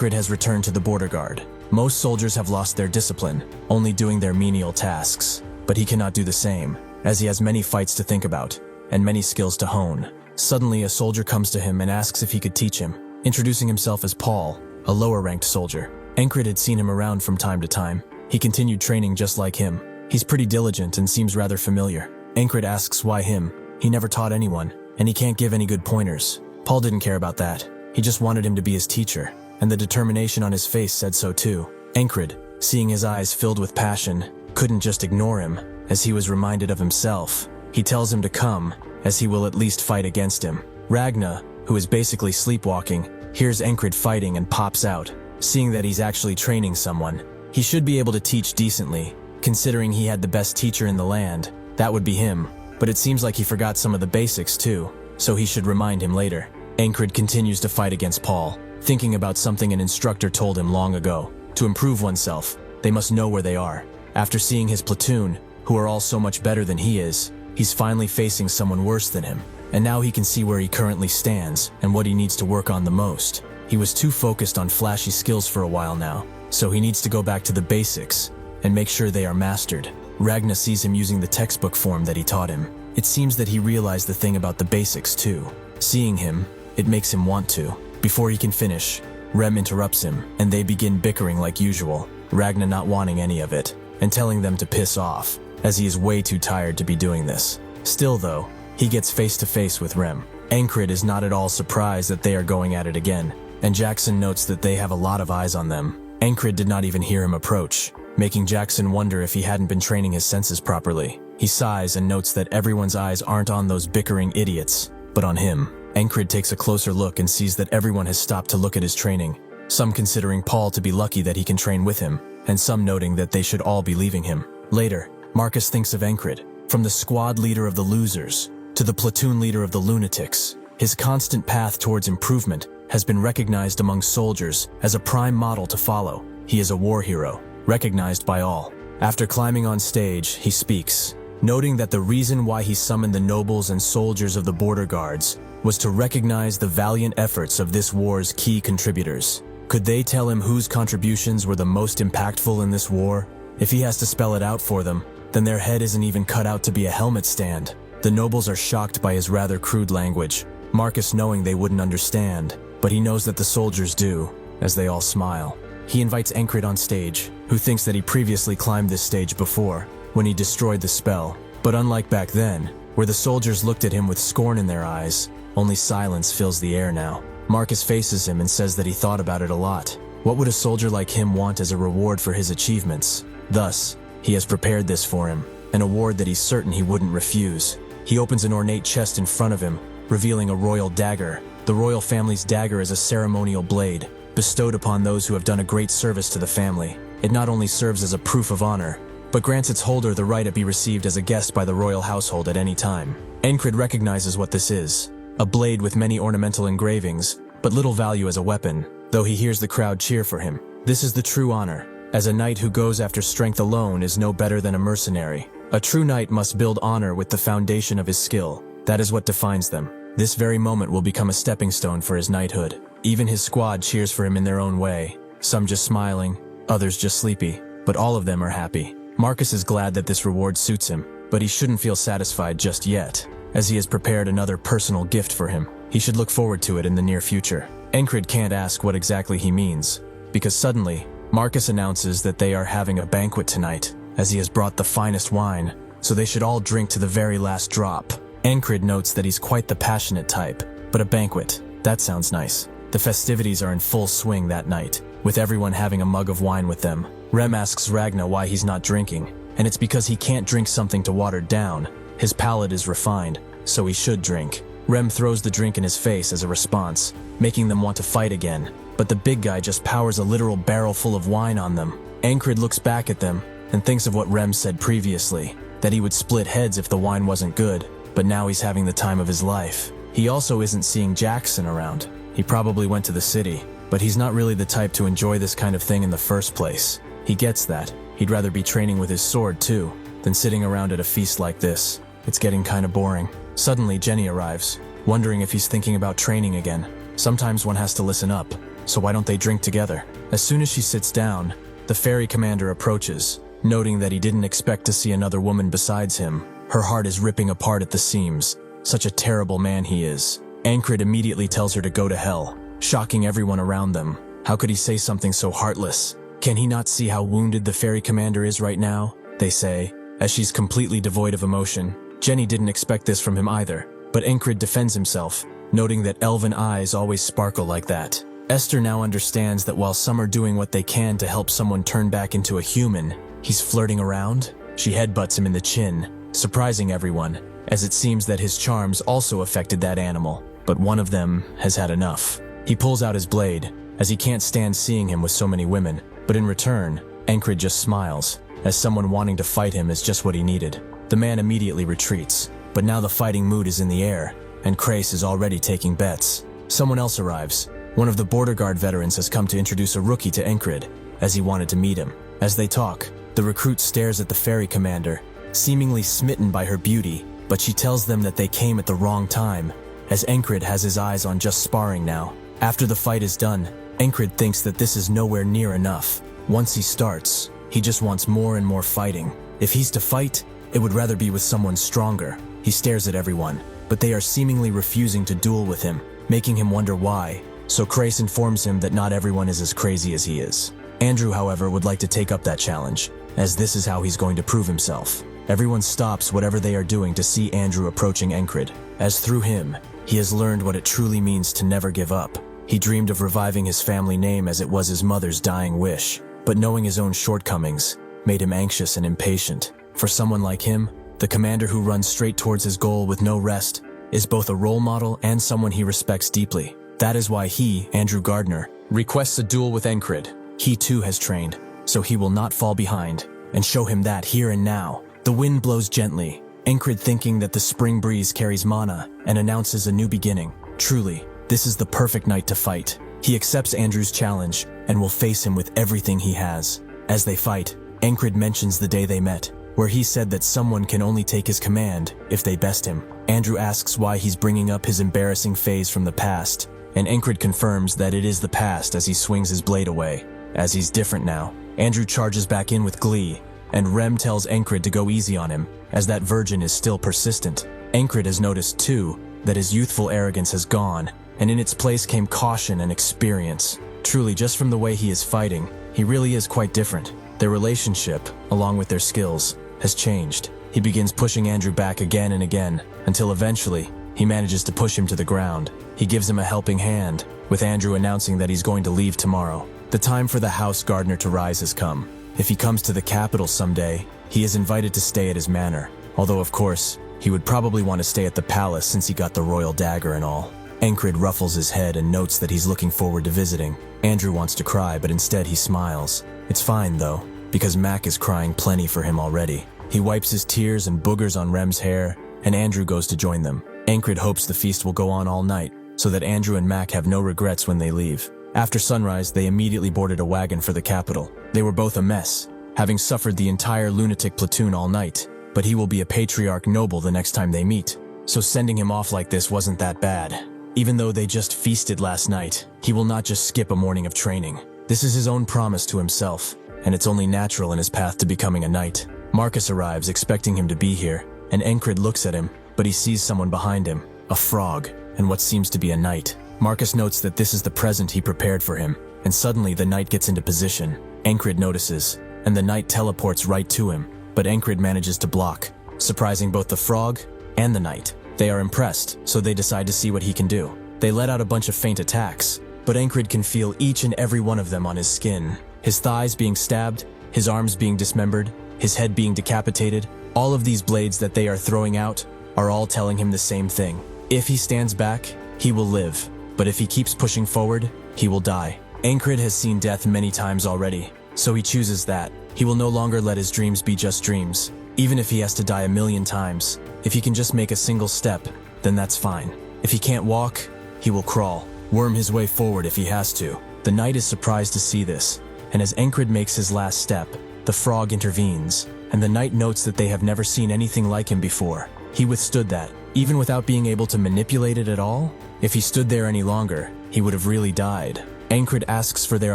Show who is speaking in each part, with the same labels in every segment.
Speaker 1: Encrid has returned to the border guard. Most soldiers have lost their discipline, only doing their menial tasks. But he cannot do the same, as he has many fights to think about, and many skills to hone. Suddenly, a soldier comes to him and asks if he could teach him, introducing himself as Paul, a lower-ranked soldier. Encrid had seen him around from time to time. He continued training just like him. He's pretty diligent and seems rather familiar. Encrid asks why him. He never taught anyone, and he can't give any good pointers. Paul didn't care about that. He just wanted him to be his teacher, and the determination on his face said so too. Encrid, seeing his eyes filled with passion, couldn't just ignore him, as he was reminded of himself. He tells him to come, as he will at least fight against him. Ragna, who is basically sleepwalking, hears Encrid fighting and pops out, seeing that he's actually training someone. He should be able to teach decently, considering he had the best teacher in the land. That would be him, but it seems like he forgot some of the basics too, so he should remind him later. Encrid continues to fight against Paul, thinking about something an instructor told him long ago. To improve oneself, they must know where they are. After seeing his platoon, who are all so much better than he is, he's finally facing someone worse than him. And now he can see where he currently stands and what he needs to work on the most. He was too focused on flashy skills for a while now, so he needs to go back to the basics and make sure they are mastered. Ragna sees him using the textbook form that he taught him. It seems that he realized the thing about the basics too. Seeing him, it makes him want to. Before he can finish, Rem interrupts him, and they begin bickering like usual, Ragna not wanting any of it, and telling them to piss off, as he is way too tired to be doing this. Still though, he gets face to face with Rem. Encrid is not at all surprised that they are going at it again, and Jackson notes that they have a lot of eyes on them. Encrid did not even hear him approach, making Jackson wonder if he hadn't been training his senses properly. He sighs and notes that everyone's eyes aren't on those bickering idiots, but on him. Encrid takes a closer look and sees that everyone has stopped to look at his training, some considering Paul to be lucky that he can train with him, and some noting that they should all be leaving him. Later, Marcus thinks of Encrid, from the squad leader of the losers to the platoon leader of the lunatics. His constant path towards improvement has been recognized among soldiers as a prime model to follow. He is a war hero, recognized by all. After climbing on stage, he speaks, noting that the reason why he summoned the nobles and soldiers of the border guards was to recognize the valiant efforts of this war's key contributors. Could they tell him whose contributions were the most impactful in this war? If he has to spell it out for them, then their head isn't even cut out to be a helmet stand. The nobles are shocked by his rather crude language, Marcus knowing they wouldn't understand, but he knows that the soldiers do, as they all smile. He invites Encrid on stage, who thinks that he previously climbed this stage before, when he destroyed the spell. But unlike back then, where the soldiers looked at him with scorn in their eyes, only silence fills the air now. Marcus faces him and says that he thought about it a lot. What would a soldier like him want as a reward for his achievements? Thus, he has prepared this for him, an award that he's certain he wouldn't refuse. He opens an ornate chest in front of him, revealing a royal dagger. The royal family's dagger is a ceremonial blade, bestowed upon those who have done a great service to the family. It not only serves as a proof of honor, but grants its holder the right to be received as a guest by the royal household at any time. Encrid recognizes what this is, a blade with many ornamental engravings, but little value as a weapon, though he hears the crowd cheer for him. This is the true honor, as a knight who goes after strength alone is no better than a mercenary. A true knight must build honor with the foundation of his skill. That is what defines them. This very moment will become a stepping stone for his knighthood. Even his squad cheers for him in their own way, some just smiling, others just sleepy, but all of them are happy. Marcus is glad that this reward suits him, but he shouldn't feel satisfied just yet, as he has prepared another personal gift for him. He should look forward to it in the near future. Encrid can't ask what exactly he means, because suddenly, Marcus announces that they are having a banquet tonight, as he has brought the finest wine, so they should all drink to the very last drop. Encrid notes that he's quite the passionate type, but a banquet, that sounds nice. The festivities are in full swing that night, with everyone having a mug of wine with them. Rem asks Ragna why he's not drinking, and it's because he can't drink something to water down. His palate is refined, so he should drink. Rem throws the drink in his face as a response, making them want to fight again, but the big guy just powers a literal barrel full of wine on them. Encrid looks back at them and thinks of what Rem said previously, that he would split heads if the wine wasn't good, but now he's having the time of his life. He also isn't seeing Jackson around. He probably went to the city, but he's not really the type to enjoy this kind of thing in the first place. He gets that. He'd rather be training with his sword too, than sitting around at a feast like this. It's getting kinda boring. Suddenly, Jenny arrives, wondering if he's thinking about training again. Sometimes one has to listen up. so why don't they drink together? As soon as she sits down, the ferry commander approaches, noting that he didn't expect to see another woman besides him. Her heart is ripping apart at the seams. Such a terrible man he is. Encrid immediately tells her to go to hell, shocking everyone around them. How could he say something so heartless? Can he not see how wounded the ferry commander is right now? They say, as she's completely devoid of emotion. Jenny didn't expect this from him either, but Encrid defends himself, noting that elven eyes always sparkle like that. Esther now understands that while some are doing what they can to help someone turn back into a human, he's flirting around. She headbutts him in the chin, surprising everyone, as it seems that his charms also affected that animal, but one of them has had enough. He pulls out his blade, as he can't stand seeing him with so many women, but in return, Encrid just smiles, as someone wanting to fight him is just what he needed. The man immediately retreats, but now the fighting mood is in the air, and Krace is already taking bets. Someone else arrives. One of the border guard veterans has come to introduce a rookie to Encrid, as he wanted to meet him. As they talk, the recruit stares at the ferry commander, seemingly smitten by her beauty, but she tells them that they came at the wrong time, as Encrid has his eyes on just sparring now. After the fight is done, Encrid thinks that this is nowhere near enough. Once he starts, he just wants more and more fighting. If he's to fight, it would rather be with someone stronger. He stares at everyone, but they are seemingly refusing to duel with him, making him wonder why. So Krace informs him that not everyone is as crazy as he is. Andrew, however, would like to take up that challenge, as this is how he's going to prove himself. Everyone stops whatever they are doing to see Andrew approaching Encrid, as through him, he has learned what it truly means to never give up. He dreamed of reviving his family name as it was his mother's dying wish, but knowing his own shortcomings made him anxious and impatient. For someone like him, the commander who runs straight towards his goal with no rest is both a role model and someone he respects deeply. That is why he, Andrew Gardner, requests a duel with Encrid. He too has trained, so he will not fall behind, and show him that here and now. The wind blows gently, Encrid thinking that the spring breeze carries mana and announces a new beginning. Truly, this is the perfect night to fight. He accepts Andrew's challenge and will face him with everything he has. As they fight, Encrid mentions the day they met, where he said that someone can only take his command if they best him. Andrew asks why he's bringing up his embarrassing phase from the past, and Encrid confirms that it is the past as he swings his blade away. As he's different now, Andrew charges back in with glee, and Rem tells Encrid to go easy on him, as that virgin is still persistent. Encrid has noticed too that his youthful arrogance has gone, and in its place came caution and experience. Truly, just from the way he is fighting, he really is quite different. Their relationship, along with their skills, has changed. He begins pushing Andrew back again and again, until eventually, he manages to push him to the ground. He gives him a helping hand, with Andrew announcing that he's going to leave tomorrow. The time for the House Gardner to rise has come. If he comes to the capital someday, he is invited to stay at his manor, although of course, he would probably want to stay at the palace since he got the royal dagger and all. Encrid ruffles his head and notes that he's looking forward to visiting. Andrew wants to cry, but instead he smiles. It's fine though, because Mac is crying plenty for him already. He wipes his tears and boogers on Rem's hair, and Andrew goes to join them. Encrid hopes the feast will go on all night, so that Andrew and Mac have no regrets when they leave. After sunrise, they immediately boarded a wagon for the capital. They were both a mess, having suffered the entire lunatic platoon all night, but he will be a patriarch noble the next time they meet, so sending him off like this wasn't that bad. Even though they just feasted last night, he will not just skip a morning of training. This is his own promise to himself, and it's only natural in his path to becoming a knight. Marcus arrives expecting him to be here, and Encrid looks at him, but he sees someone behind him, a frog, and what seems to be a knight. Marcus notes that this is the present he prepared for him, and suddenly the knight gets into position. Encrid notices, and the knight teleports right to him, but Encrid manages to block, surprising both the frog and the knight. They are impressed, so they decide to see what he can do. They let out a bunch of faint attacks, but Encrid can feel each and every one of them on his skin. His thighs being stabbed, his arms being dismembered, his head being decapitated. All of these blades that they are throwing out are all telling him the same thing. If he stands back, he will live, but if he keeps pushing forward, he will die. Encrid has seen death many times already, so he chooses that. He will no longer let his dreams be just dreams, even if he has to die 1,000,000 times. If he can just make a single step, then that's fine. If he can't walk, he will crawl, worm his way forward if he has to. The knight is surprised to see this, and as Encrid makes his last step, the frog intervenes, and the knight notes that they have never seen anything like him before. He withstood that, even without being able to manipulate it at all. If he stood there any longer, he would have really died. Enkrid asks for their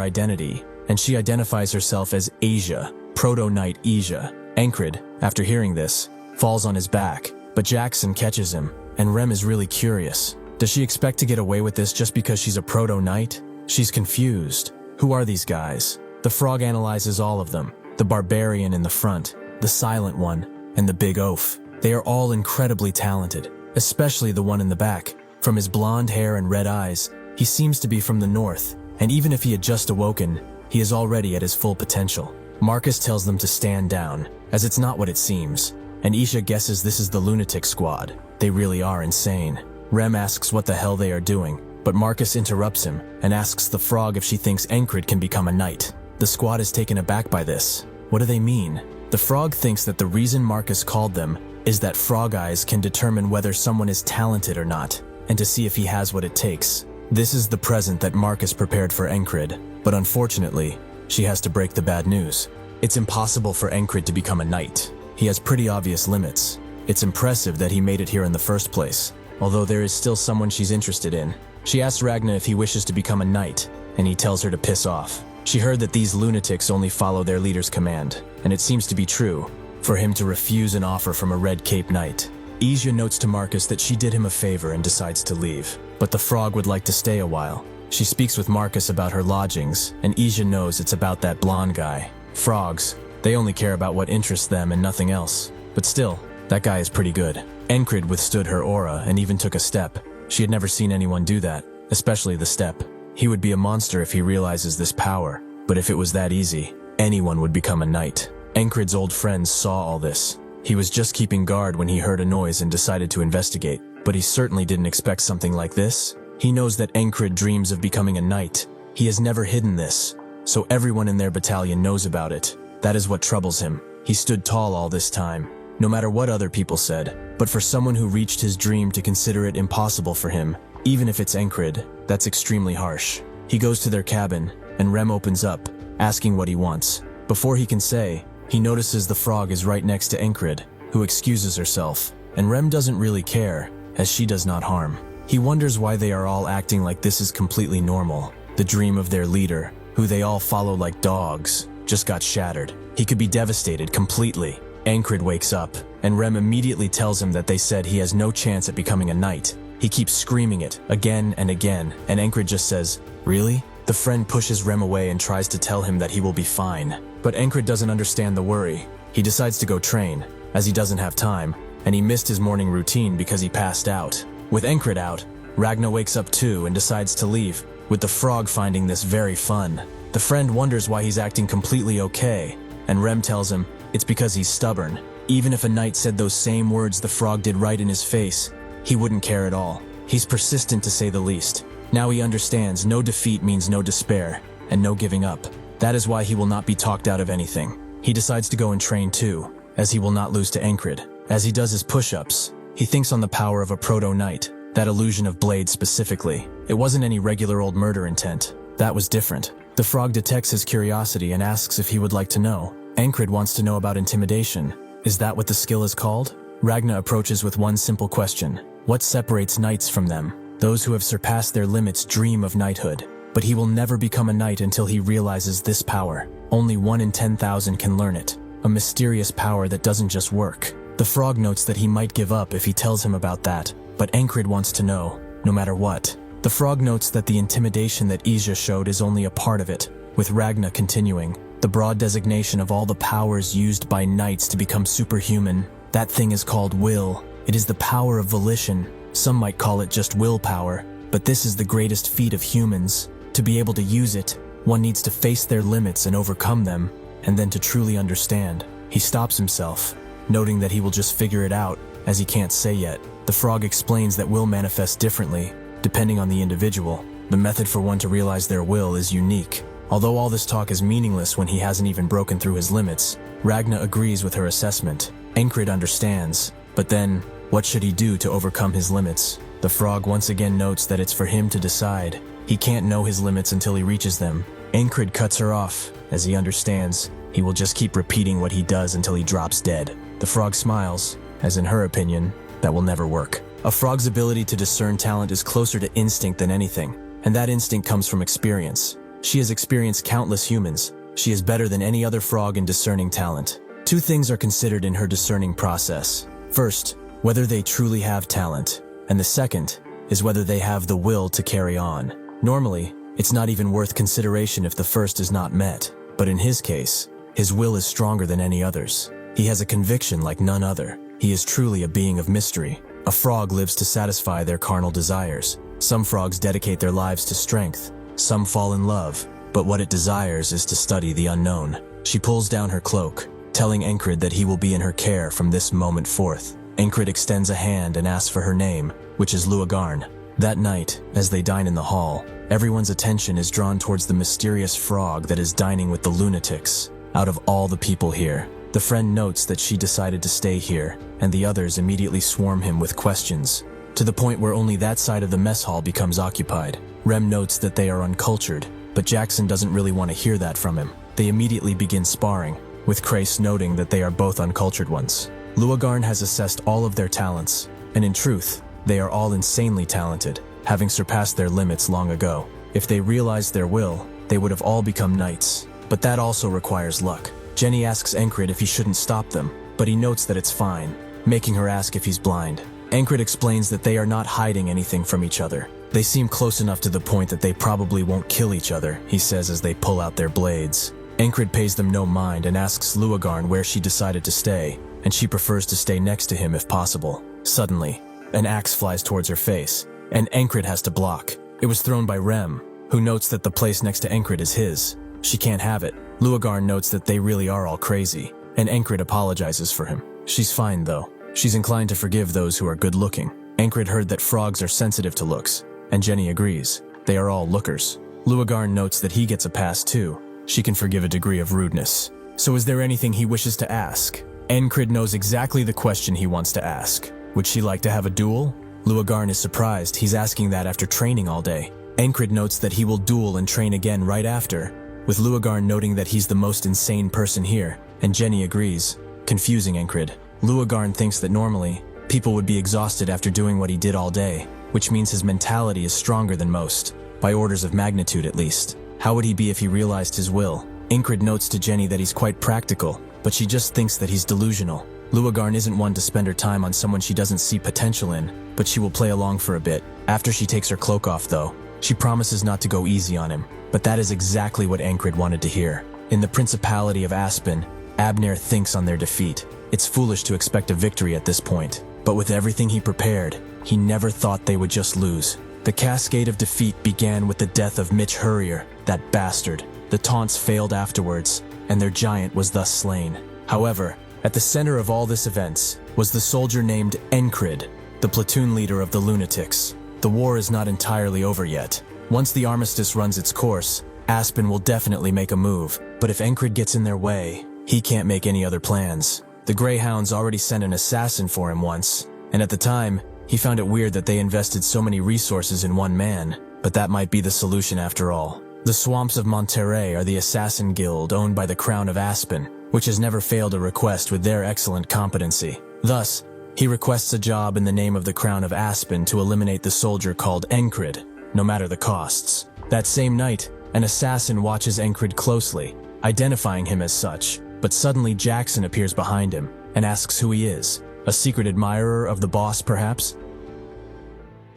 Speaker 1: identity, and she identifies herself as Asia, Proto-Knight Asia. Enkrid, after hearing this, falls on his back, but Jackson catches him, and Rem is really curious. Does she expect to get away with this just because she's a Proto-Knight? She's confused. Who are these guys? The frog analyzes all of them. The barbarian in the front, the silent one, and the big oaf. They are all incredibly talented, especially the one in the back. From his blonde hair and red eyes, he seems to be from the north, and even if he had just awoken, he is already at his full potential. Marcus tells them to stand down, as it's not what it seems, and Isha guesses this is the lunatic squad. They really are insane. Rem asks what the hell they are doing, but Marcus interrupts him and asks the frog if she thinks Encrid can become a knight. The squad is taken aback by this. What do they mean? The frog thinks that the reason Marcus called them is that frog eyes can determine whether someone is talented or not, and to see if he has what it takes. This is the present that Marcus prepared for Encrid, but unfortunately, she has to break the bad news. It's impossible for Encrid to become a knight. He has pretty obvious limits. It's impressive that he made it here in the first place, although there is still someone she's interested in. She asks Ragna if he wishes to become a knight, and he tells her to piss off. She heard that these lunatics only follow their leader's command, and it seems to be true, for him to refuse an offer from a red cape knight. Asia notes to Marcus that she did him a favor and decides to leave, but the frog would like to stay a while. She speaks with Marcus about her lodgings, and Asia knows it's about that blonde guy. Frogs, they only care about what interests them and nothing else. But still, that guy is pretty good. Encrid withstood her aura and even took a step. She had never seen anyone do that, especially the step. He would be a monster if he realizes this power, but if it was that easy, anyone would become a knight. Encrid's old friends saw all this. He was just keeping guard when he heard a noise and decided to investigate, but he certainly didn't expect something like this. He knows that Encrid dreams of becoming a knight. He has never hidden this, so everyone in their battalion knows about it. That is what troubles him. He stood tall all this time, no matter what other people said, but for someone who reached his dream to consider it impossible for him, even if it's Encrid, that's extremely harsh. He goes to their cabin, and Rem opens up, asking what he wants. Before he can say, he notices the frog is right next to Encrid, who excuses herself, and Rem doesn't really care, as she does not harm. He wonders why they are all acting like this is completely normal. The dream of their leader, who they all follow like dogs, just got shattered. He could be devastated completely. Encrid wakes up, and Rem immediately tells him that they said he has no chance at becoming a knight. He keeps screaming it again and again, and Encrid just says, "Really?" The friend pushes Rem away and tries to tell him that he will be fine. But Encrid doesn't understand the worry. He decides to go train, as he doesn't have time, and he missed his morning routine because he passed out. With Encrid out, Ragna wakes up too and decides to leave, with the frog finding this very fun. The friend wonders why he's acting completely okay, and Rem tells him it's because he's stubborn. Even if a knight said those same words the frog did right in his face, he wouldn't care at all. He's persistent to say the least. Now he understands no defeat means no despair, and no giving up. That is why he will not be talked out of anything. He decides to go and train too, as he will not lose to Encrid. As he does his push-ups, he thinks on the power of a proto-knight, that illusion of blade specifically. It wasn't any regular old murder intent. That was different. The frog detects his curiosity and asks if he would like to know. Encrid wants to know about intimidation. Is that what the skill is called? Ragna approaches with one simple question. What separates knights from them? Those who have surpassed their limits dream of knighthood, but he will never become a knight until he realizes this power. Only 1 in 10,000 can learn it. A mysterious power that doesn't just work. The frog notes that he might give up if he tells him about that, but Encrid wants to know, no matter what. The frog notes that the intimidation that Asia showed is only a part of it, with Ragna continuing. The broad designation of all the powers used by knights to become superhuman. That thing is called will. It is the power of volition. Some might call it just willpower, but this is the greatest feat of humans. To be able to use it, one needs to face their limits and overcome them, and then to truly understand. He stops himself, noting that he will just figure it out, as he can't say yet. The frog explains that will manifests differently, depending on the individual. The method for one to realize their will is unique. Although all this talk is meaningless when he hasn't even broken through his limits, Ragna agrees with her assessment. Encrid understands, but then, what should he do to overcome his limits? The frog once again notes that it's for him to decide. He can't know his limits until he reaches them. Encrid cuts her off, as he understands. He will just keep repeating what he does until he drops dead. The frog smiles, as in her opinion, that will never work. A frog's ability to discern talent is closer to instinct than anything, and that instinct comes from experience. She has experienced countless humans. She is better than any other frog in discerning talent. Two things are considered in her discerning process. First, whether they truly have talent, and the second is whether they have the will to carry on. Normally, it's not even worth consideration if the first is not met, but in his case, his will is stronger than any others. He has a conviction like none other. He is truly a being of mystery. A frog lives to satisfy their carnal desires. Some frogs dedicate their lives to strength. Some fall in love, but what it desires is to study the unknown. She pulls down her cloak, telling Encrid that he will be in her care from this moment forth. Encrid extends a hand and asks for her name, which is Luagarn. That night, as they dine in the hall, everyone's attention is drawn towards the mysterious frog that is dining with the lunatics. Out of all the people here, the friend notes that she decided to stay here, and the others immediately swarm him with questions, to the point where only that side of the mess hall becomes occupied. Rem notes that they are uncultured, but Jackson doesn't really want to hear that from him. They immediately begin sparring, with Krace noting that they are both uncultured ones. Luagarn has assessed all of their talents, and in truth, they are all insanely talented, having surpassed their limits long ago. If they realized their will, they would have all become knights. But that also requires luck. Jenny asks Encrid if he shouldn't stop them, but he notes that it's fine, making her ask if he's blind. Encrid explains that they are not hiding anything from each other. They seem close enough to the point that they probably won't kill each other, he says as they pull out their blades. Encrid pays them no mind and asks Luagarn where she decided to stay, and she prefers to stay next to him if possible. Suddenly, an axe flies towards her face, and Encrid has to block. It was thrown by Rem, who notes that the place next to Encrid is his. She can't have it. Luagarn notes that they really are all crazy, and Encrid apologizes for him. She's fine though. She's inclined to forgive those who are good-looking. Encrid heard that frogs are sensitive to looks, and Jenny agrees. They are all lookers. Luagarn notes that he gets a pass too. She can forgive a degree of rudeness. So is there anything he wishes to ask? Encrid knows exactly the question he wants to ask. Would she like to have a duel? Luagarn is surprised he's asking that after training all day. Encrid notes that he will duel and train again right after, with Luagarn noting that he's the most insane person here, and Jenny agrees, confusing Encrid. Luagarn thinks that normally, people would be exhausted after doing what he did all day, which means his mentality is stronger than most, by orders of magnitude at least. How would he be if he realized his will? Encrid notes to Jenny that he's quite practical, but she just thinks that he's delusional. Luagarn isn't one to spend her time on someone she doesn't see potential in, but she will play along for a bit. After she takes her cloak off though, she promises not to go easy on him, but that is exactly what Encrid wanted to hear. In the Principality of Aspen, Abner thinks on their defeat. It's foolish to expect a victory at this point, but with everything he prepared, he never thought they would just lose. The cascade of defeat began with the death of Mitch Hurrier, that bastard. The taunts failed afterwards, and their giant was thus slain. However, at the center of all this events was the soldier named Encrid, the platoon leader of the lunatics. The war is not entirely over yet. Once the armistice runs its course, Aspen will definitely make a move, but if Encrid gets in their way, he can't make any other plans. The Greyhounds already sent an assassin for him once, and at the time, he found it weird that they invested so many resources in one man, but that might be the solution after all. The swamps of Monterey are the assassin guild owned by the Crown of Aspen, which has never failed a request with their excellent competency. Thus, he requests a job in the name of the Crown of Aspen to eliminate the soldier called Encrid, no matter the costs. That same night, an assassin watches Encrid closely, identifying him as such, but suddenly Jackson appears behind him and asks who he is. A secret admirer of the boss, perhaps?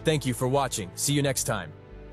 Speaker 1: Thank you for watching. See you next time.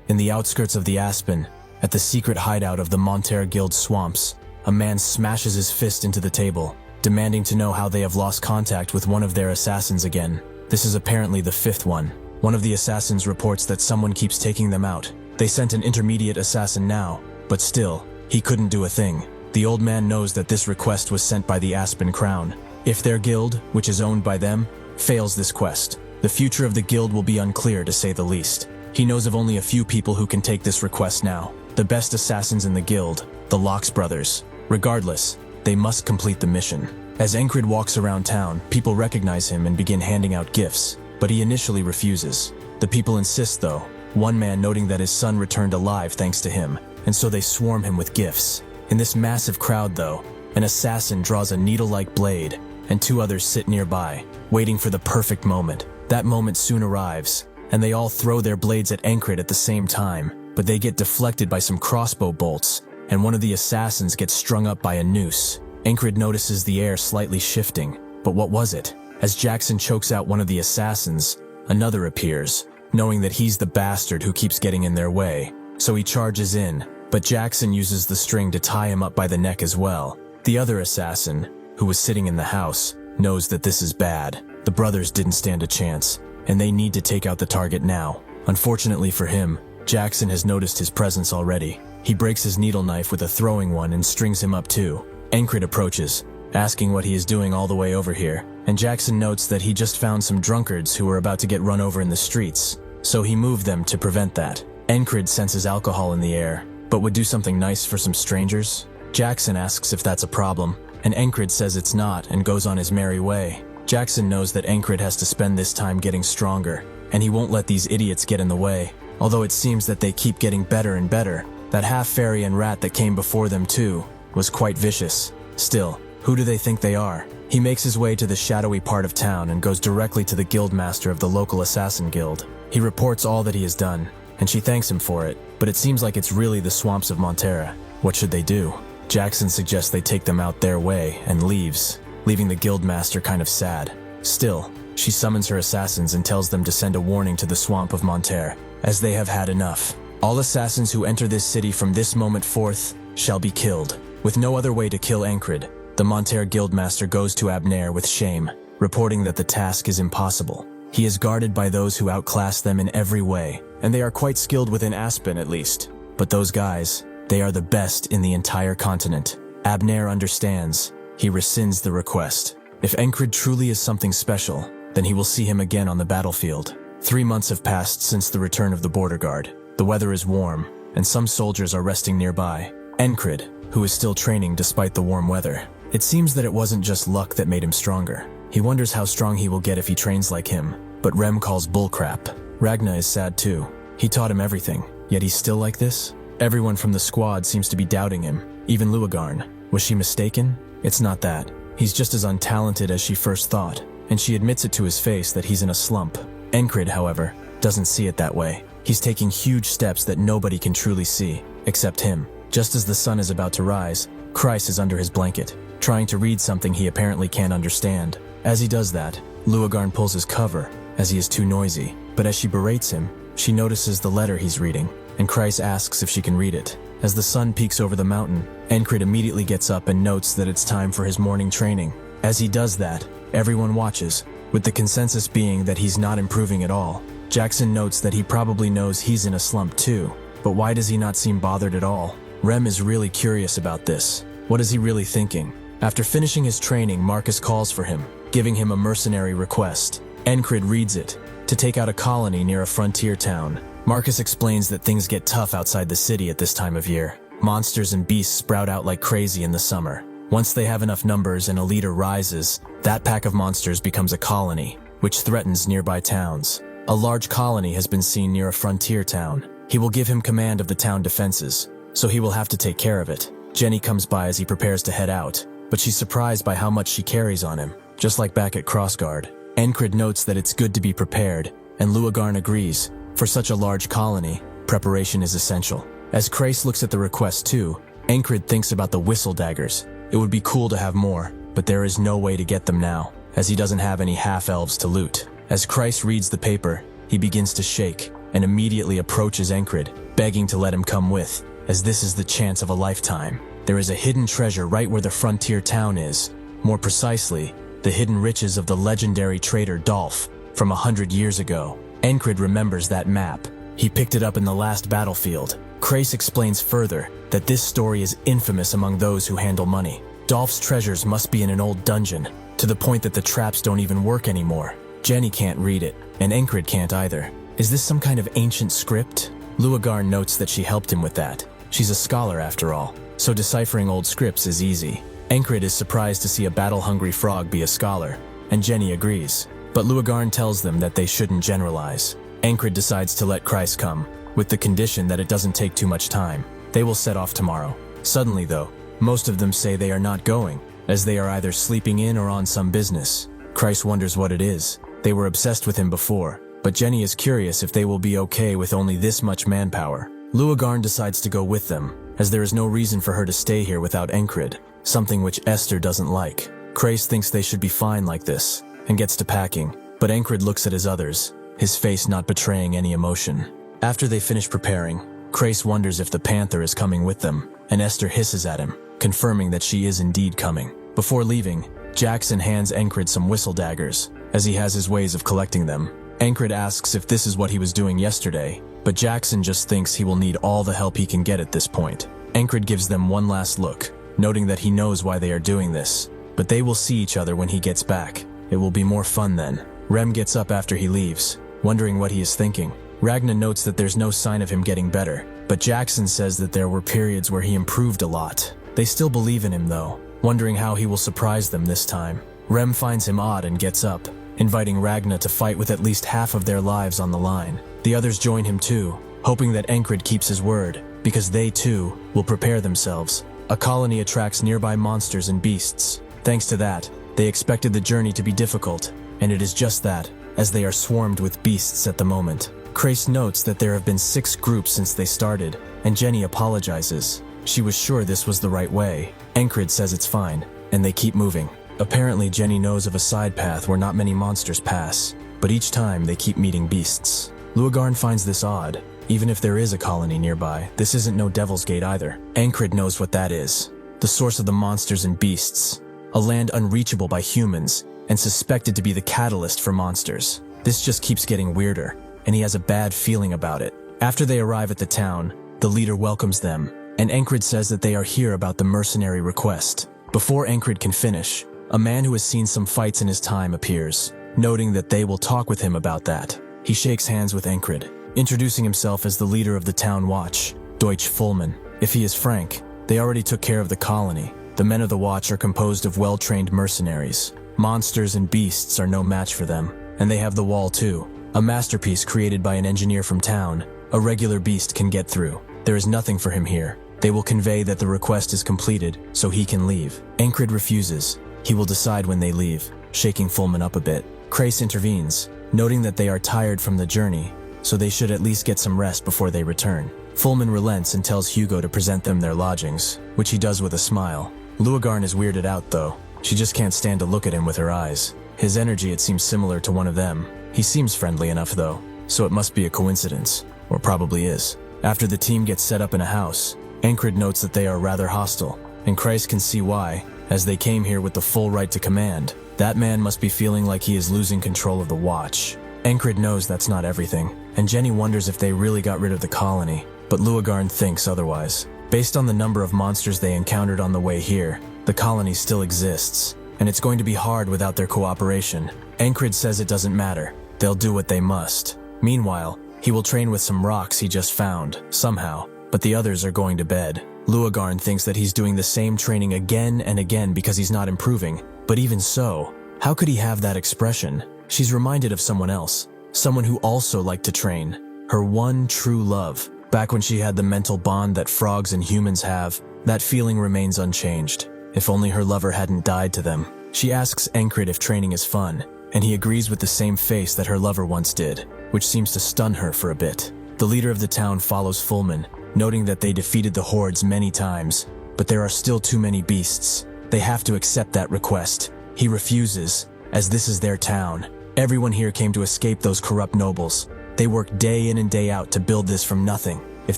Speaker 1: In the outskirts of the Aspen, at the secret hideout of the Monterey Guild swamps, a man smashes his fist into the table, demanding to know how they have lost contact with one of their assassins again. This is apparently the fifth one. One of the assassins reports that someone keeps taking them out. They sent an intermediate assassin now, but still, he couldn't do a thing. The old man knows that this request was sent by the Aspen Crown. If their guild, which is owned by them, fails this quest, the future of the guild will be unclear to say the least. He knows of only a few people who can take this request now. The best assassins in the guild, the Locks brothers. Regardless, they must complete the mission. As Encrid walks around town, people recognize him and begin handing out gifts, but he initially refuses. The people insist though, one man noting that his son returned alive thanks to him, and so they swarm him with gifts. In this massive crowd though, an assassin draws a needle-like blade, and two others sit nearby, waiting for the perfect moment. That moment soon arrives, and they all throw their blades at Encrid at the same time. but they get deflected by some crossbow bolts, and one of the assassins gets strung up by a noose. Enkrid notices the air slightly shifting, but what was it? As Jackson chokes out one of the assassins, another appears, knowing that he's the bastard who keeps getting in their way. So he charges in, but Jackson uses the string to tie him up by the neck as well. The other assassin, who was sitting in the house, knows that this is bad. The brothers didn't stand a chance, and they need to take out the target now. Unfortunately for him, Jackson has noticed his presence already. He breaks his needle knife with a throwing one and strings him up too. Encrid approaches, asking what he is doing all the way over here, and Jackson notes that he just found some drunkards who were about to get run over in the streets, so he moved them to prevent that. Encrid senses alcohol in the air, but would do something nice for some strangers. Jackson asks if that's a problem, and Encrid says it's not and goes on his merry way. Jackson knows that Encrid has to spend this time getting stronger, and he won't let these idiots get in the way, although it seems that they keep getting better and better. That half-fairy and rat that came before them too was quite vicious. Still, who do they think they are? He makes his way to the shadowy part of town and goes directly to the guildmaster of the local assassin guild. He reports all that he has done, and she thanks him for it, but it seems like it's really the swamps of Montera. What should they do? Jackson suggests they take them out their way and leaves, leaving the guildmaster kind of sad. Still, she summons her assassins and tells them to send a warning to the swamp of Montera, as they have had enough. All assassins who enter this city from this moment forth shall be killed. With no other way to kill Encrid, the Montera guildmaster goes to Abner with shame, reporting that the task is impossible. He is guarded by those who outclass them in every way, and they are quite skilled within Aspen at least. But those guys, they are the best in the entire continent. Abner understands. He rescinds the request. If Encrid truly is something special, then he will see him again on the battlefield. 3 months have passed since the return of the border guard. The weather is warm, and some soldiers are resting nearby. Encrid, who is still training despite the warm weather. It seems that it wasn't just luck that made him stronger. He wonders how strong he will get if he trains like him, but Rem calls bullcrap. Ragna is sad too. He taught him everything, yet he's still like this? Everyone from the squad seems to be doubting him, even Luagarn. Was she mistaken? It's not that. He's just as untalented as she first thought, and she admits it to his face that he's in a slump. Encrid, however, doesn't see it that way. He's taking huge steps that nobody can truly see, except him. Just as the sun is about to rise, Kreis is under his blanket, trying to read something he apparently can't understand. As he does that, Luagarn pulls his cover, as he is too noisy. But as she berates him, she notices the letter he's reading, and Kreis asks if she can read it. As the sun peeks over the mountain, Encrid immediately gets up and notes that it's time for his morning training. As he does that, everyone watches, with the consensus being that he's not improving at all. Jackson notes that he probably knows he's in a slump too, but why does he not seem bothered at all? Rem is really curious about this. What is he really thinking? After finishing his training, Marcus calls for him, giving him a mercenary request. Encrid reads it, to take out a colony near a frontier town. Marcus explains that things get tough outside the city at this time of year. Monsters and beasts sprout out like crazy in the summer. Once they have enough numbers and a leader rises, that pack of monsters becomes a colony, which threatens nearby towns. A large colony has been seen near a frontier town. He will give him command of the town defenses, so he will have to take care of it. Jenny comes by as he prepares to head out, but she's surprised by how much she carries on him, just like back at Crossguard. Encrid notes that it's good to be prepared, and Luagarn agrees. For such a large colony, preparation is essential. As Kreis looks at the request too, Encrid thinks about the whistle daggers. It would be cool to have more, but there is no way to get them now, as he doesn't have any half-elves to loot. As Kreis reads the paper, he begins to shake, and immediately approaches Encrid, begging to let him come with, as this is the chance of a lifetime. There is a hidden treasure right where the frontier town is. More precisely, the hidden riches of the legendary trader Dolph, from 100 years ago. Encrid remembers that map. He picked it up in the last battlefield. Kreis explains further that this story is infamous among those who handle money. Dolph's treasures must be in an old dungeon, to the point that the traps don't even work anymore. Jenny can't read it, and Encrid can't either. Is this some kind of ancient script? Luagarn notes that she helped him with that. She's a scholar after all, so deciphering old scripts is easy. Encrid is surprised to see a battle-hungry frog be a scholar, and Jenny agrees. But Luagarn tells them that they shouldn't generalize. Encrid decides to let Kreis come, with the condition that it doesn't take too much time. They will set off tomorrow. Suddenly though, most of them say they are not going, as they are either sleeping in or on some business. Kreis wonders what it is. They were obsessed with him before, but Jenny is curious if they will be okay with only this much manpower. Luagarn decides to go with them, as there is no reason for her to stay here without Enkrid, something which Esther doesn't like. Krace thinks they should be fine like this, and gets to packing, but Enkrid looks at his others, his face not betraying any emotion. After they finish preparing, Krace wonders if the panther is coming with them, and Esther hisses at him, confirming that she is indeed coming. Before leaving, Jackson hands Enkrid some whistle daggers, as he has his ways of collecting them. Enkrid asks if this is what he was doing yesterday, but Jackson just thinks he will need all the help he can get at this point. Enkrid gives them one last look, noting that he knows why they are doing this, but they will see each other when he gets back. It will be more fun then. Rem gets up after he leaves, wondering what he is thinking. Ragna notes that there's no sign of him getting better, but Jackson says that there were periods where he improved a lot. They still believe in him though, wondering how he will surprise them this time. Rem finds him odd and gets up, inviting Ragna to fight with at least half of their lives on the line. The others join him too, hoping that Enkrid keeps his word, because they too will prepare themselves. A colony attracts nearby monsters and beasts. Thanks to that, they expected the journey to be difficult, and it is just that, as they are swarmed with beasts at the moment. Krace notes that there have been 6 groups since they started, and Jenny apologizes. She was sure this was the right way. Enkrid says it's fine, and they keep moving. Apparently Jenny knows of a side path where not many monsters pass, but each time they keep meeting beasts. Luagarn finds this odd. Even if there is a colony nearby, this isn't no Devil's Gate either. Enkrid knows what that is. The source of the monsters and beasts. A land unreachable by humans, and suspected to be the catalyst for monsters. This just keeps getting weirder, and he has a bad feeling about it. After they arrive at the town, the leader welcomes them, and Enkrid says that they are here about the mercenary request. Before Enkrid can finish, a man who has seen some fights in his time appears, noting that they will talk with him about that. He shakes hands with Enkrid, introducing himself as the leader of the town watch, Deutsch Fullman. If he is frank, they already took care of the colony. The men of the watch are composed of well-trained mercenaries. Monsters and beasts are no match for them, and they have the wall too, a masterpiece created by an engineer from town. A regular beast can get through. There is nothing for him here. They will convey that the request is completed, so he can leave. Enkrid refuses. He will decide when they leave, shaking Fullman up a bit. Krace intervenes, noting that they are tired from the journey, so they should at least get some rest before they return. Fullman relents and tells Hugo to present them their lodgings, which he does with a smile. Luagarn is weirded out though. She just can't stand to look at him with her eyes. His energy, it seems similar to one of them. He seems friendly enough though, so it must be a coincidence, or probably is. After the team gets set up in a house, Enkrid notes that they are rather hostile, and Krace can see why, as they came here with the full right to command. That man must be feeling like he is losing control of the watch. Enkrid knows that's not everything, and Jenny wonders if they really got rid of the colony, but Luagarn thinks otherwise. Based on the number of monsters they encountered on the way here, the colony still exists, and it's going to be hard without their cooperation. Enkrid says it doesn't matter. They'll do what they must. Meanwhile, he will train with some rocks he just found, somehow, but the others are going to bed. Luagarn thinks that he's doing the same training again and again because he's not improving, but even so, how could he have that expression? She's reminded of someone else, someone who also liked to train, her one true love. Back when she had the mental bond that frogs and humans have, that feeling remains unchanged. If only her lover hadn't died to them. She asks Enkrid if training is fun, and he agrees with the same face that her lover once did, which seems to stun her for a bit. The leader of the town follows Fullman, noting that they defeated the hordes many times, but there are still too many beasts. They have to accept that request. He refuses, as this is their town. Everyone here came to escape those corrupt nobles. They work day in and day out to build this from nothing. If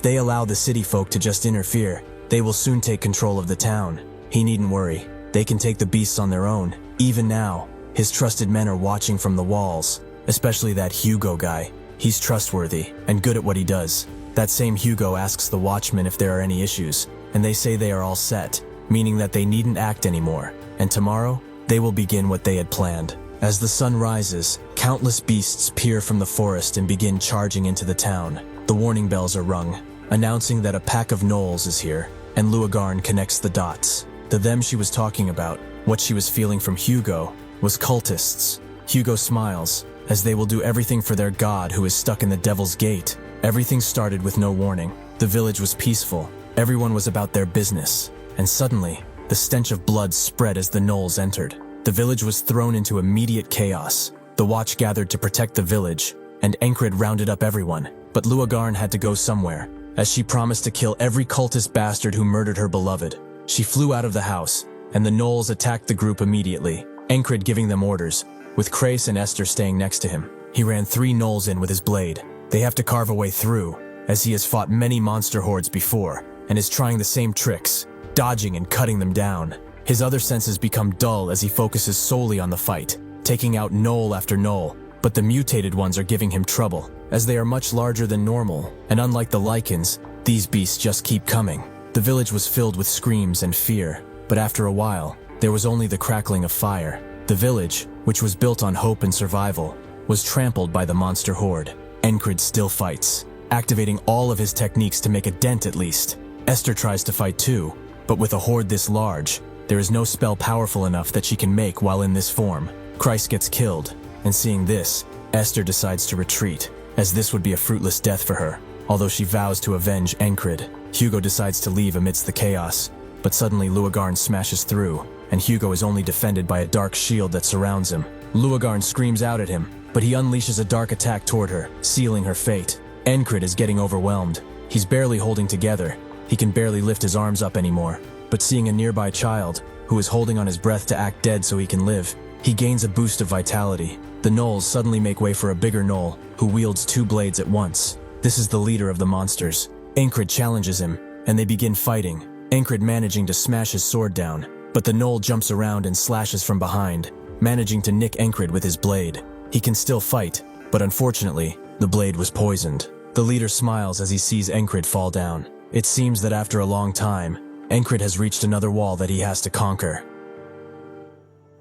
Speaker 1: they allow the city folk to just interfere, they will soon take control of the town. He needn't worry. They can take the beasts on their own. Even now, his trusted men are watching from the walls, especially that Hugo guy. He's trustworthy and good at what he does. That same Hugo asks the watchmen if there are any issues, and they say they are all set, meaning that they needn't act anymore. And tomorrow, they will begin what they had planned. As the sun rises, countless beasts peer from the forest and begin charging into the town. The warning bells are rung, announcing that a pack of gnolls is here, and Luagarn connects the dots. The them she was talking about, what she was feeling from Hugo, was cultists. Hugo smiles, as they will do everything for their god who is stuck in the Devil's Gate. Everything started with no warning. The village was peaceful. Everyone was about their business. And suddenly, the stench of blood spread as the gnolls entered. The village was thrown into immediate chaos. The watch gathered to protect the village, and Enkrid rounded up everyone. But Luagarn had to go somewhere, as she promised to kill every cultist bastard who murdered her beloved. She flew out of the house, and the gnolls attacked the group immediately, Enkrid giving them orders, with Krace and Esther staying next to him. He ran 3 gnolls in with his blade. They have to carve a way through, as he has fought many monster hordes before, and is trying the same tricks, dodging and cutting them down. His other senses become dull as he focuses solely on the fight, taking out gnoll after gnoll, but the mutated ones are giving him trouble, as they are much larger than normal, and unlike the lichens, these beasts just keep coming. The village was filled with screams and fear, but after a while, there was only the crackling of fire. The village, which was built on hope and survival, was trampled by the monster horde. Encrid still fights, activating all of his techniques to make a dent at least. Esther tries to fight too, but with a horde this large, there is no spell powerful enough that she can make while in this form. Christ gets killed, and seeing this, Esther decides to retreat, as this would be a fruitless death for her, although she vows to avenge Encrid. Hugo decides to leave amidst the chaos, but suddenly Luagarn smashes through, and Hugo is only defended by a dark shield that surrounds him. Luagarn screams out at him, but he unleashes a dark attack toward her, sealing her fate. Encrid is getting overwhelmed. He's barely holding together. He can barely lift his arms up anymore, but seeing a nearby child, who is holding on his breath to act dead so he can live, he gains a boost of vitality. The gnolls suddenly make way for a bigger gnoll, who wields 2 blades at once. This is the leader of the monsters. Encrid challenges him, and they begin fighting, Encrid managing to smash his sword down, but the gnoll jumps around and slashes from behind, managing to nick Encrid with his blade. He can still fight, but unfortunately, the blade was poisoned. The leader smiles as he sees Encrid fall down. It seems that after a long time, Encrid has reached another wall that he has to conquer.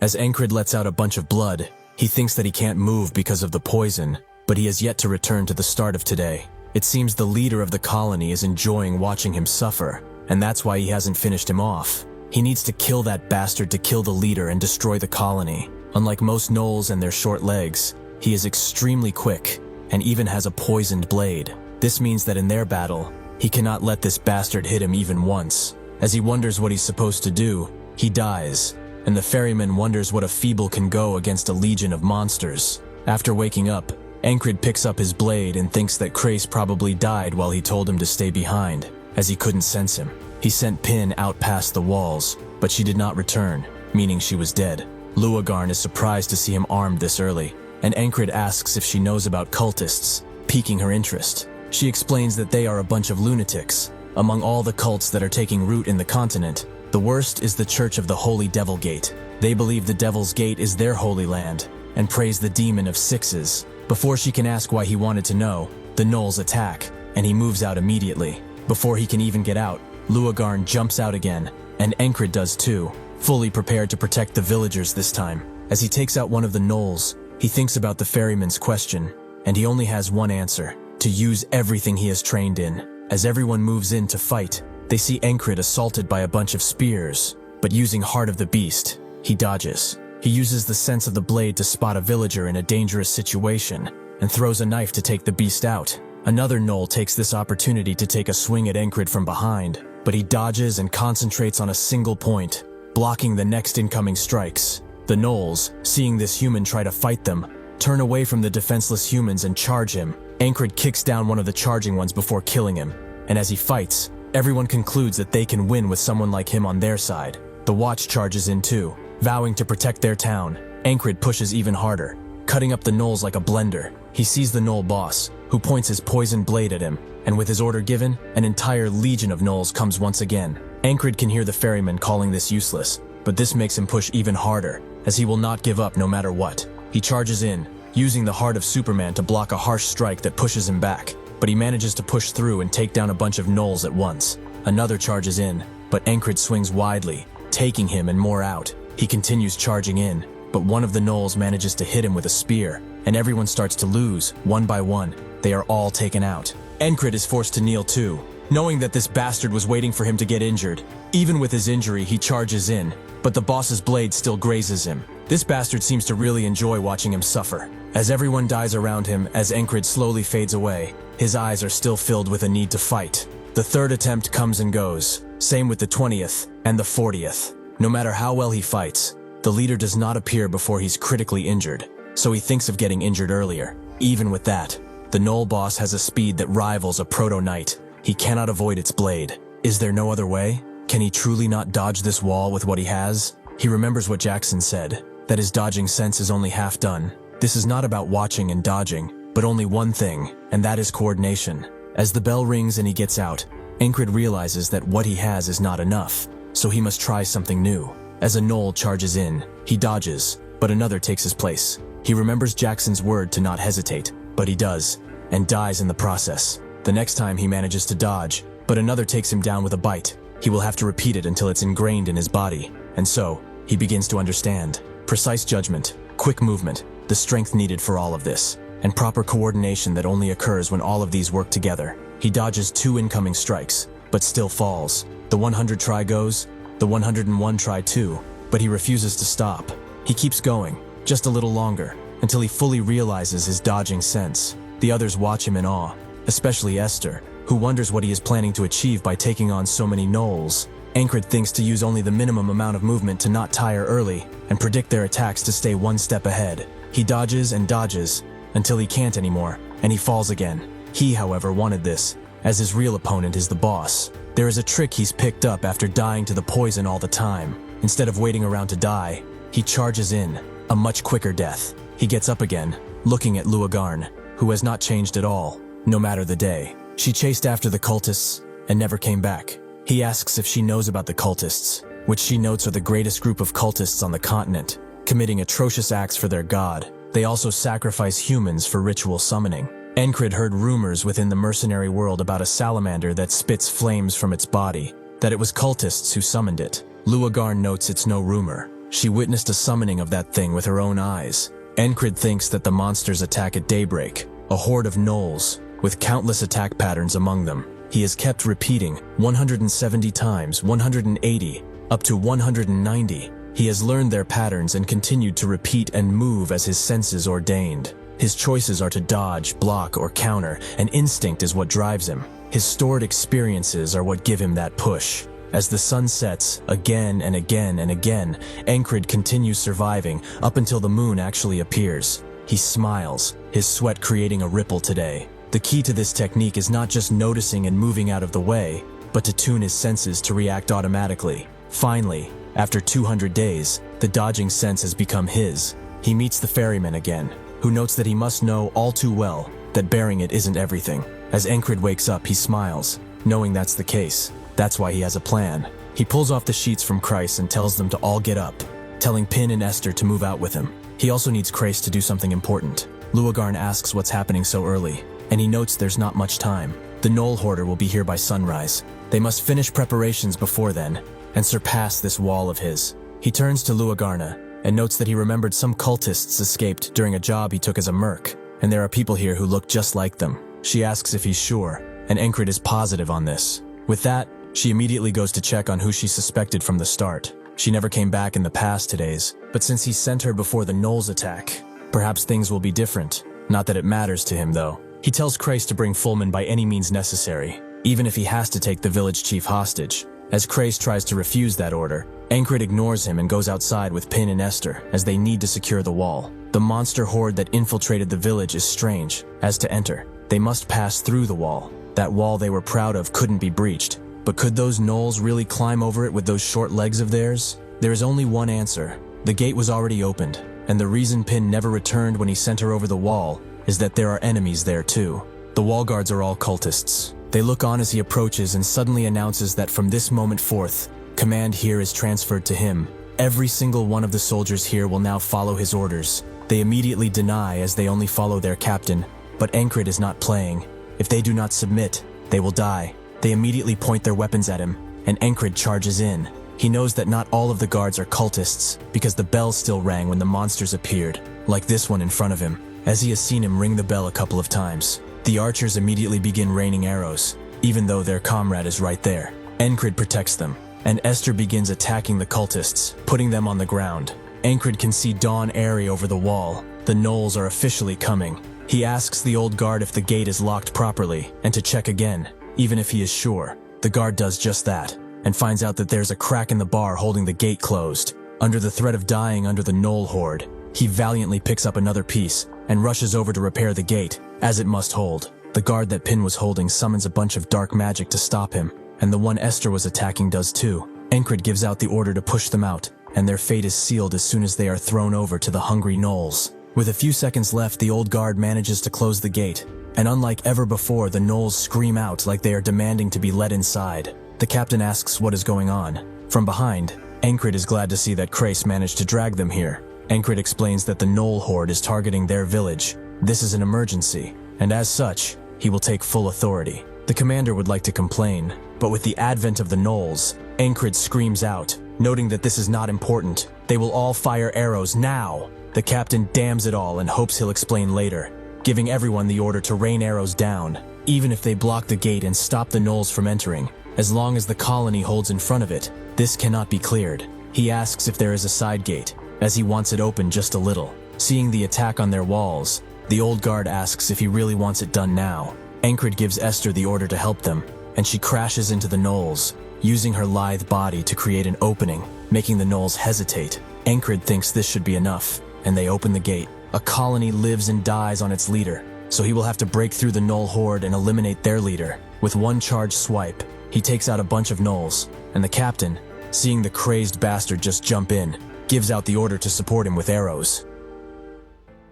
Speaker 1: As Encrid lets out a bunch of blood, he thinks that he can't move because of the poison, but he has yet to return to the start of today. It seems the leader of the colony is enjoying watching him suffer, and that's why he hasn't finished him off. He needs to kill that bastard to kill the leader and destroy the colony. Unlike most gnolls and their short legs, he is extremely quick, and even has a poisoned blade. This means that in their battle, he cannot let this bastard hit him even once. As he wonders what he's supposed to do, he dies, and the ferryman wonders what a feeble can go against a legion of monsters. After waking up, Encrid picks up his blade and thinks that Krace probably died while he told him to stay behind, as he couldn't sense him. He sent Pin out past the walls, but she did not return, meaning she was dead. Luagarn is surprised to see him armed this early, and Encrid asks if she knows about cultists, piquing her interest. She explains that they are a bunch of lunatics. Among all the cults that are taking root in the continent, the worst is the Church of the Holy Devil Gate. They believe the Devil's Gate is their holy land, and praise the Demon of Sixes. Before she can ask why he wanted to know, the gnolls attack, and he moves out immediately. Before he can even get out, Luagarn jumps out again, and Encrid does too, fully prepared to protect the villagers this time. As he takes out one of the gnolls, he thinks about the ferryman's question, and he only has one answer: to use everything he has trained in. As everyone moves in to fight, they see Encrid assaulted by a bunch of spears, but using Heart of the Beast, he dodges. He uses the sense of the blade to spot a villager in a dangerous situation, and throws a knife to take the beast out. Another gnoll takes this opportunity to take a swing at Encrid from behind, but he dodges and concentrates on a single point, blocking the next incoming strikes. The gnolls, seeing this human try to fight them, turn away from the defenseless humans and charge him. Encrid kicks down one of the charging ones before killing him, and as he fights, everyone concludes that they can win with someone like him on their side. The Watch charges in too, vowing to protect their town. Encrid pushes even harder, cutting up the gnolls like a blender. He sees the gnoll boss, who points his poisoned blade at him, and with his order given, an entire legion of gnolls comes once again. Encrid can hear the ferryman calling this useless, but this makes him push even harder, as he will not give up no matter what. He charges in, using the Heart of Superman to block a harsh strike that pushes him back, but he manages to push through and take down a bunch of gnolls at once. Another charges in, but Encrid swings widely, taking him and more out. He continues charging in, but one of the gnolls manages to hit him with a spear, and everyone starts to lose, one by one. They are all taken out. Encrid is forced to kneel too, knowing that this bastard was waiting for him to get injured. Even with his injury, he charges in, but the boss's blade still grazes him. This bastard seems to really enjoy watching him suffer. As everyone dies around him, as Encrid slowly fades away, his eyes are still filled with a need to fight. The third attempt comes and goes, same with the 20th and the 40th. No matter how well he fights, the leader does not appear before he's critically injured, so he thinks of getting injured earlier. Even with that, the gnoll boss has a speed that rivals a proto-knight, He cannot avoid its blade. Is there no other way? Can he truly not dodge this wall with what he has? He remembers what Jackson said, that his dodging sense is only half done. This is not about watching and dodging, but only one thing, and that is coordination. As the bell rings and he gets out, Enkrid realizes that what he has is not enough, so he must try something new. As a gnoll charges in, he dodges, but another takes his place. He remembers Jackson's word to not hesitate, but he does, and dies in the process. The next time he manages to dodge, but another takes him down with a bite. He will have to repeat it until it's ingrained in his body, and so, he begins to understand. Precise judgment, quick movement, the strength needed for all of this, and proper coordination that only occurs when all of these work together. He dodges 2 incoming strikes, but still falls. The 100 try goes, the 101 try too, but he refuses to stop. He keeps going, just a little longer, until he fully realizes his dodging sense. The others watch him in awe, especially Esther, who wonders what he is planning to achieve by taking on so many gnolls. Encrid thinks to use only the minimum amount of movement to not tire early, and predict their attacks to stay one step ahead. He dodges and dodges, until he can't anymore, and he falls again. He, however, wanted this, as his real opponent is the boss. There is a trick he's picked up after dying to the poison all the time. Instead of waiting around to die, he charges in, a much quicker death. He gets up again, looking at Luagarn, who has not changed at all, no matter the day. She chased after the cultists, and never came back. He asks if she knows about the cultists, which she notes are the greatest group of cultists on the continent, committing atrocious acts for their god. They also sacrifice humans for ritual summoning. Encrid heard rumors within the mercenary world about a salamander that spits flames from its body, that it was cultists who summoned it. Luagarn notes it's no rumor. She witnessed a summoning of that thing with her own eyes. Encrid thinks that the monsters attack at daybreak, a horde of gnolls, with countless attack patterns among them. He has kept repeating 170 times, 180, up to 190. He has learned their patterns and continued to repeat and move as his senses ordained. His choices are to dodge, block, or counter, and instinct is what drives him. His stored experiences are what give him that push. As the sun sets, again and again and again, Encrid continues surviving up until the moon actually appears. He smiles, his sweat creating a ripple today. The key to this technique is not just noticing and moving out of the way, but to tune his senses to react automatically. Finally, after 200 days, the dodging sense has become his. He meets the ferryman again, who notes that he must know all too well that bearing it isn't everything. As Encrid wakes up, he smiles, knowing that's the case. That's why he has a plan. He pulls off the sheets from Kreis and tells them to all get up, telling Pin and Esther to move out with him. He also needs Kreis to do something important. Luagarn asks what's happening so early, and he notes there's not much time. The Gnoll Hoarder will be here by sunrise. They must finish preparations before then, and surpass this wall of his. He turns to Luagarna, and notes that he remembered some cultists escaped during a job he took as a merc, and there are people here who look just like them. She asks if he's sure, and Encrid is positive on this. With that, she immediately goes to check on who she suspected from the start. She never came back in the past days, but since he sent her before the Gnolls attack, perhaps things will be different. Not that it matters to him, though. He tells Kreis to bring Fulman by any means necessary, even if he has to take the village chief hostage. As Kreis tries to refuse that order, Encrid ignores him and goes outside with Pin and Esther as they need to secure the wall. The monster horde that infiltrated the village is strange. As to enter, they must pass through the wall. That wall they were proud of couldn't be breached. But could those gnolls really climb over it with those short legs of theirs? There is only one answer. The gate was already opened, and the reason Pin never returned when he sent her over the wall is that there are enemies there too. The wall guards are all cultists. They look on as he approaches and suddenly announces that from this moment forth, command here is transferred to him. Every single one of the soldiers here will now follow his orders. They immediately deny as they only follow their captain, but Encrid is not playing. If they do not submit, they will die. They immediately point their weapons at him, and Encrid charges in. He knows that not all of the guards are cultists, because the bell still rang when the monsters appeared, like this one in front of him, as he has seen him ring the bell a couple of times. The archers immediately begin raining arrows, even though their comrade is right there. Encrid protects them, and Esther begins attacking the cultists, putting them on the ground. Encrid can see dawn airy over the wall. The gnolls are officially coming. He asks the old guard if the gate is locked properly, and to check again, even if he is sure. The guard does just that, and finds out that there's a crack in the bar holding the gate closed. Under the threat of dying under the gnoll horde, he valiantly picks up another piece and rushes over to repair the gate, as it must hold. The guard that Pin was holding summons a bunch of dark magic to stop him, and the one Esther was attacking does too. Enkrid gives out the order to push them out, and their fate is sealed as soon as they are thrown over to the hungry gnolls. With a few seconds left, the old guard manages to close the gate, and unlike ever before, the gnolls scream out like they are demanding to be let inside. The captain asks what is going on. From behind, Encrid is glad to see that Krace managed to drag them here. Encrid explains that the gnoll horde is targeting their village. This is an emergency, and as such, he will take full authority. The commander would like to complain, but with the advent of the gnolls, Encrid screams out, noting that this is not important. They will all fire arrows now. The captain damns it all and hopes he'll explain later, giving everyone the order to rain arrows down, even if they block the gate and stop the gnolls from entering. As long as the colony holds in front of it, this cannot be cleared. He asks if there is a side gate, as he wants it open just a little. Seeing the attack on their walls, the old guard asks if he really wants it done now. Encrid gives Esther the order to help them, and she crashes into the gnolls, using her lithe body to create an opening, making the gnolls hesitate. Encrid thinks this should be enough, and they open the gate. A colony lives and dies on its leader, so he will have to break through the gnoll horde and eliminate their leader. With one charged swipe, he takes out a bunch of gnolls, and the captain, seeing the crazed bastard just jump in, gives out the order to support him with arrows.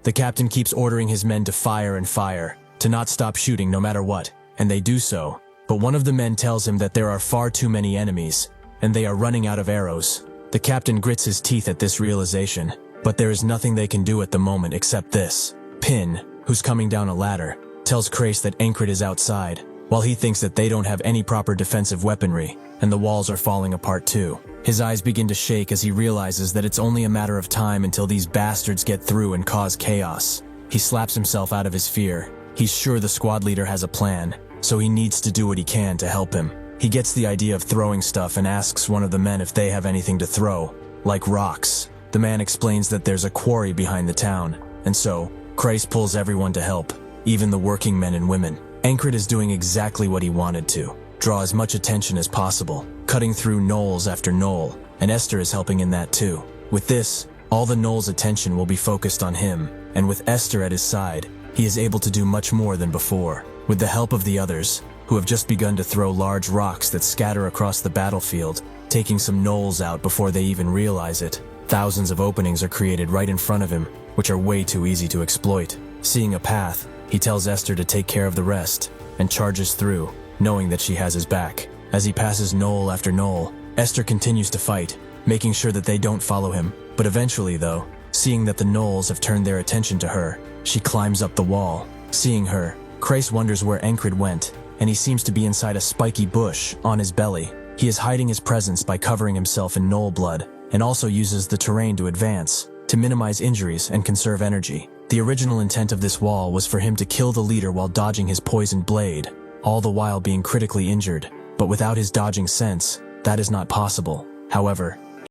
Speaker 1: The captain keeps ordering his men to fire and fire, to not stop shooting no matter what, and they do so. But one of the men tells him that there are far too many enemies, and they are running out of arrows. The captain grits his teeth at this realization, but there is nothing they can do at the moment except this. Pin, who's coming down a ladder, tells Krace that Encrid is outside, while he thinks that they don't have any proper defensive weaponry, and the walls are falling apart too. His eyes begin to shake as he realizes that it's only a matter of time until these bastards get through and cause chaos. He slaps himself out of his fear. He's sure the squad leader has a plan, so he needs to do what he can to help him. He gets the idea of throwing stuff and asks one of the men if they have anything to throw, like rocks. The man explains that there's a quarry behind the town, and so, Krace pulls everyone to help, even the working men and women. Encrid is doing exactly what he wanted to, draw as much attention as possible, cutting through gnolls after gnoll, and Esther is helping in that too. With this, all the gnolls' attention will be focused on him, and with Esther at his side, he is able to do much more than before. With the help of the others, who have just begun to throw large rocks that scatter across the battlefield, taking some gnolls out before they even realize it, thousands of openings are created right in front of him, which are way too easy to exploit. Seeing a path, he tells Esther to take care of the rest, and charges through, knowing that she has his back. As he passes gnoll after gnoll, Esther continues to fight, making sure that they don't follow him. But eventually though, seeing that the gnolls have turned their attention to her, she climbs up the wall. Seeing her, Krace wonders where Encrid went, and he seems to be inside a spiky bush on his belly. He is hiding his presence by covering himself in gnoll blood, and also uses the terrain to advance, to minimize injuries and conserve energy. The original intent of this wall was for him to kill the leader while dodging his poisoned blade, all the while being critically injured. But without his dodging sense, that is not possible. However,